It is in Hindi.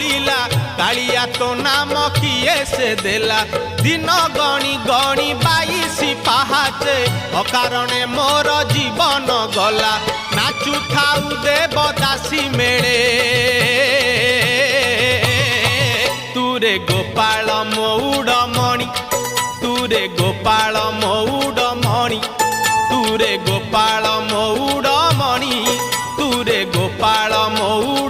बोलिला कालिया तो नाम किए से देला दिन गणी गणी 22 पाहाचे अकारणे मोर जीवन गला नाचु थाउ देवदासी मेले तुरे गोपाल मौड़मणि तुरे गोपाल मौड़मणि तुरे गोपाल मौड़मणि तुरे गोपाल मौड़